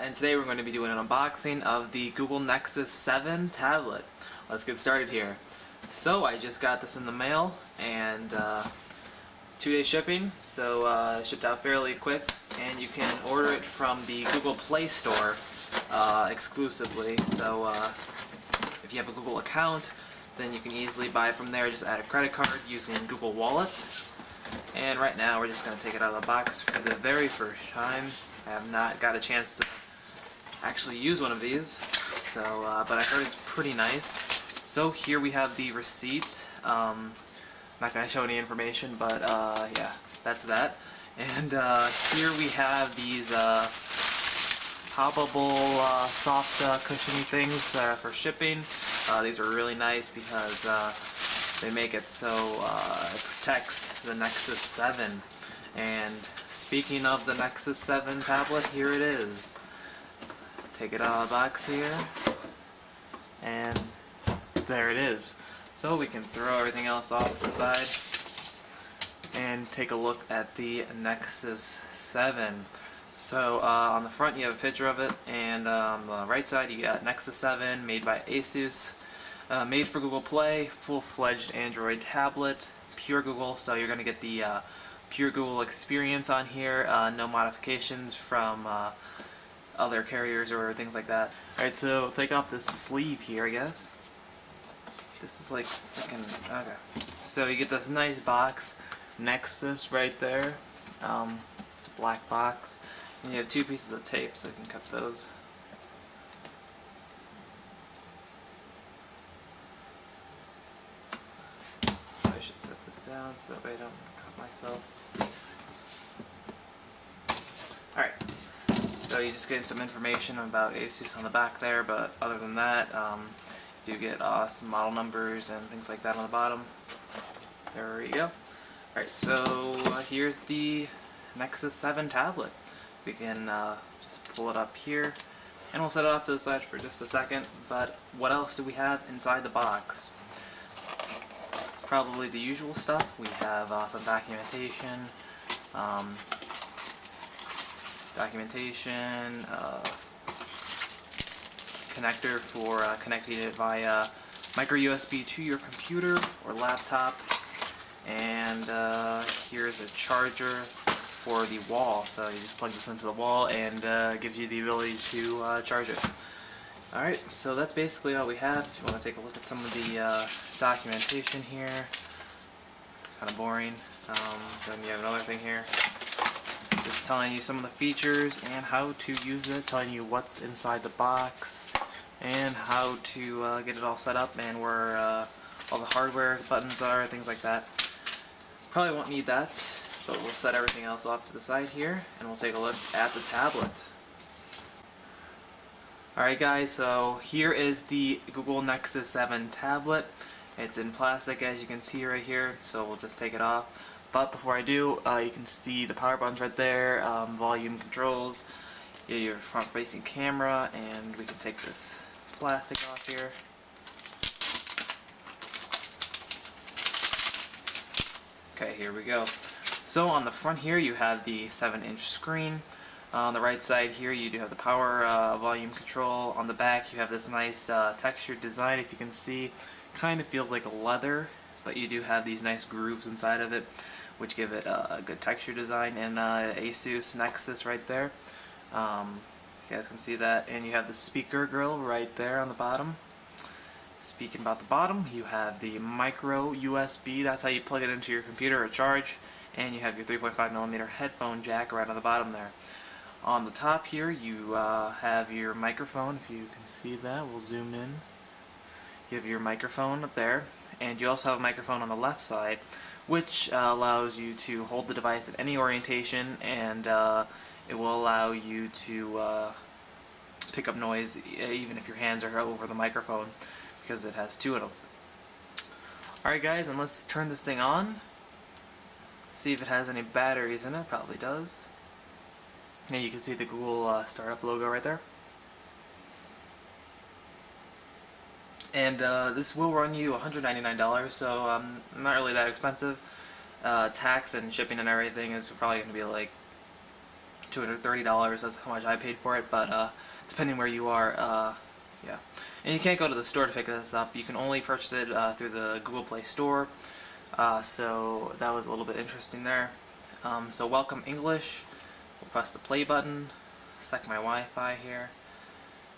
and today we're going to be doing an unboxing of the Google Nexus 7 tablet. Let's get started here. So I just got this in the mail, and 2-day shipping, so shipped out fairly quick, and you can order it from the Google Play Store exclusively. So if you have a Google account, then you can easily buy from there. Just add a credit card using Google Wallet. And right now we're just going to take it out of the box for the very first time. I have not got a chance to actually use one of these, so but I heard it's pretty nice. So here we have the receipt. Not going to show any information, but yeah, that's that. And here we have these poppable soft cushiony things for shipping. These are really nice because they make it so it protects the Nexus 7. And speaking of the Nexus 7 tablet, here it is. Take it out of the box here, and there it is. So we can throw everything else off to the side and take a look at the Nexus 7. So on the front you have a picture of it, and on the right side you got Nexus 7 made by Asus. Made for Google Play, full-fledged Android tablet, pure Google, so you're going to get the pure Google experience on here, no modifications from other carriers or things like that. Alright, so take off this sleeve here, I guess. This is like freaking, okay. So you get this nice box, Nexus right there. It's a black box, and you have 2 pieces of tape, so you can cut those. I should set this down so that way I don't cut myself. Alright, so you just get some information about Asus on the back there, but other than that, you do get some model numbers and things like that on the bottom. There you go. Alright, so here's the Nexus 7 tablet. We can just pull it up here, and we'll set it off to the side for just a second. But what else do we have inside the box? Probably the usual stuff. We have some documentation, connector for connecting it via micro USB to your computer or laptop, and here's a charger for the wall. So you just plug this into the wall, and gives you the ability to charge it. Alright, so that's basically all we have. If you want to take a look at some of the documentation here, kind of boring. Then you have another thing here, just telling you some of the features and how to use it, telling you what's inside the box, and how to get it all set up, and where all the hardware buttons are, things like that. Probably won't need that, but we'll set everything else off to the side here, and we'll take a look at the tablet. Alright guys, so here is the Google Nexus 7 tablet. It's in plastic, as you can see right here, so we'll just take it off. But before I do, you can see the power buttons right there, volume controls, your front-facing camera, and we can take this plastic off here. Okay, here we go. So on the front here you have the 7-inch screen. On the right side here you do have the power volume control. On the back you have this nice textured design, if you can see. Kind of feels like leather, but you do have these nice grooves inside of it, which give it a good texture design. And Asus Nexus right there. You guys can see that. And you have the speaker grill right there on the bottom. Speaking about the bottom, you have the micro USB. That's how you plug it into your computer or charge. And you have your 3.5mm headphone jack right on the bottom there. On the top here you have your microphone, if you can see that. We'll zoom in. You have your microphone up there, and you also have a microphone on the left side, which allows you to hold the device at any orientation, and it will allow you to pick up noise even if your hands are over the microphone, because it has 2 of them. Alright guys, and let's turn this thing on. See if it has any batteries in it. Probably does. And you can see the Google startup logo right there. And this will run you $199, so not really that expensive. Tax and shipping and everything is probably going to be like $230. That's how much I paid for it, but depending where you are, yeah. And you can't go to the store to pick this up. You can only purchase it through the Google Play Store. So that was a little bit interesting there. So welcome English. We'll press the play button, select my Wi-Fi here,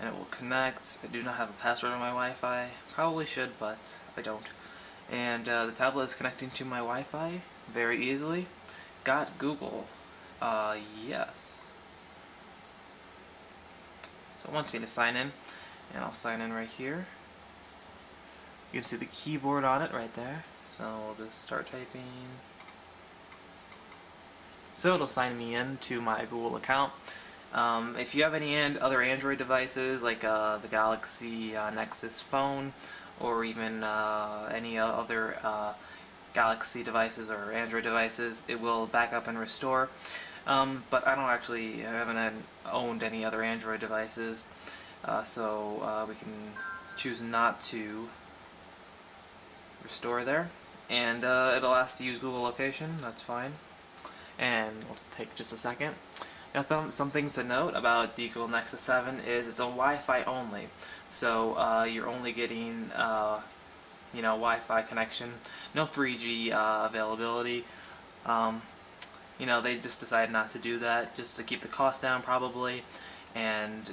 and it will connect. I do not have a password on my Wi-Fi. Probably should, but I don't. And the tablet is connecting to my Wi-Fi very easily. Got Google. Yes. So it wants me to sign in, and I'll sign in right here. You can see the keyboard on it right there. So we'll just start typing. So it'll sign me in to my Google account. If you have any other Android devices, like the Galaxy Nexus phone, or even any other Galaxy devices or Android devices, it will back up and restore. But I haven't owned any other Android devices, so we can choose not to restore there. And it'll ask to use Google Location, that's fine. And it'll take just a second. Now, some things to note about the Google Nexus 7 is it's a Wi-Fi only. So you're only getting Wi-Fi connection, no 3G availability. They just decided not to do that, just to keep the cost down probably, and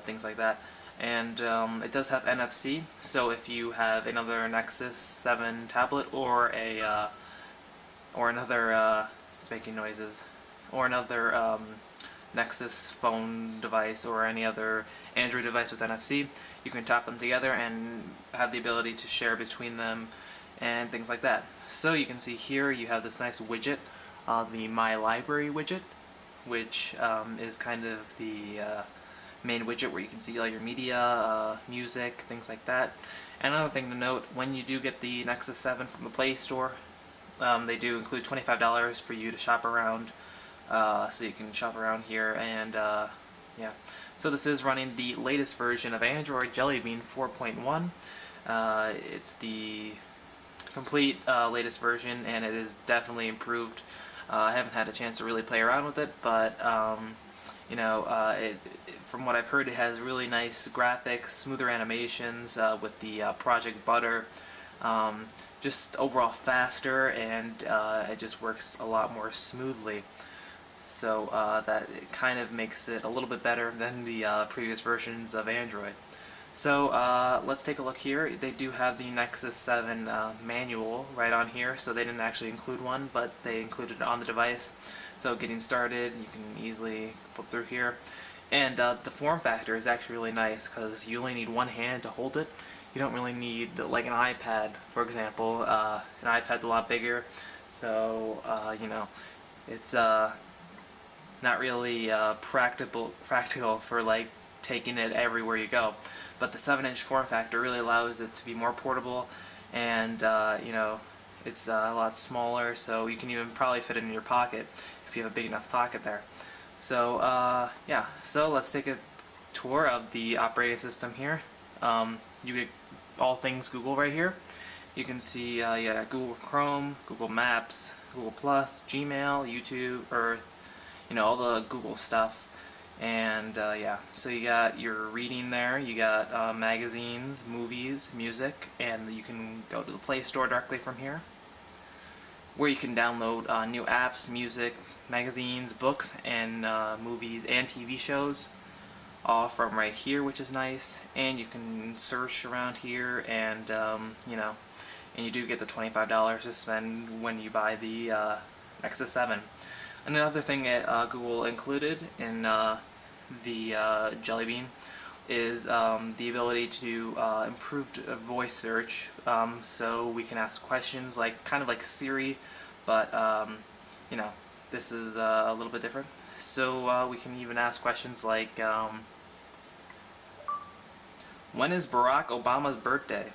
things like that. And it does have NFC, so if you have another Nexus 7 tablet or another it's making noises, or another Nexus phone device or any other Android device with NFC, you can tap them together and have the ability to share between them and things like that. So you can see here you have this nice widget, the My Library widget, which is kind of the main widget where you can see all your media, music, things like that. And another thing to note, when you do get the Nexus 7 from the Play Store, they do include $25 for you to shop around, so you can shop around here. And yeah, so this is running the latest version of Android, Jelly Bean 4.1. It's the complete latest version, and it is definitely improved. I haven't had a chance to really play around with it, but from what I've heard, it has really nice graphics, smoother animations with the Project Butter, just overall faster, and it just works a lot more smoothly. So that it kind of makes it a little bit better than the previous versions of Android. So let's take a look here. They do have the Nexus 7 manual right on here, so they didn't actually include one, but they included it on the device. So getting started, you can easily flip through here. And the form factor is actually really nice because you only need one hand to hold it. You don't really need like an iPad, for example. An iPad's a lot bigger, so it's not really practical for like taking it everywhere you go. But the 7-inch form factor really allows it to be more portable, and it's a lot smaller, so you can even probably fit it in your pocket if you have a big enough pocket there. So yeah, so let's take a tour of the operating system here. You get all things Google right here. You can see you got Google Chrome, Google Maps, Google Plus, Gmail, YouTube, Earth, all the Google stuff. And yeah, so you got your reading there, you got magazines, movies, music, and you can go to the Play Store directly from here, where you can download new apps, music, magazines, books, and movies and TV shows, all from right here, which is nice. And you can search around here, and and you do get the $25 to spend when you buy the Nexus 7. Another thing that Google included in the Jelly Bean is the ability to do improved voice search, so we can ask questions kind of like Siri, but this is a little bit different. So we can even ask questions like, when is Barack Obama's birthday?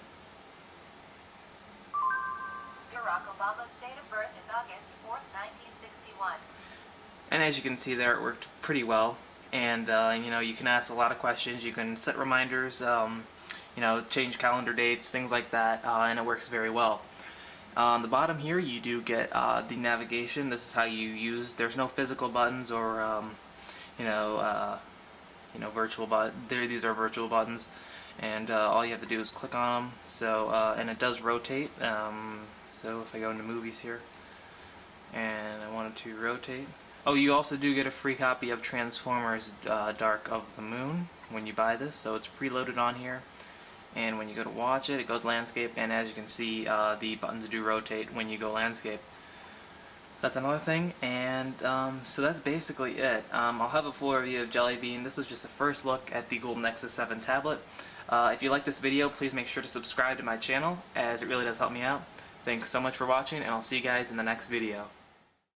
Barack Obama's date of birth is August 4th, 1961. And as you can see there, it worked pretty well. And you can ask a lot of questions. You can set reminders, change calendar dates, things like that, and it works very well. On the bottom here, you do get the navigation. This is how you use. There's no physical buttons or virtual these are virtual buttons, and all you have to do is click on them. So and it does rotate. So if I go into movies here, and I wanted to rotate. Oh, you also do get a free copy of Transformers Dark of the Moon when you buy this, so it's preloaded on here. And when you go to watch it, it goes landscape, and as you can see, the buttons do rotate when you go landscape. That's another thing, and so that's basically it. I'll have a full review of Jelly Bean. This is just a first look at the Golden Nexus 7 tablet. If you like this video, please make sure to subscribe to my channel, as it really does help me out. Thanks so much for watching, and I'll see you guys in the next video.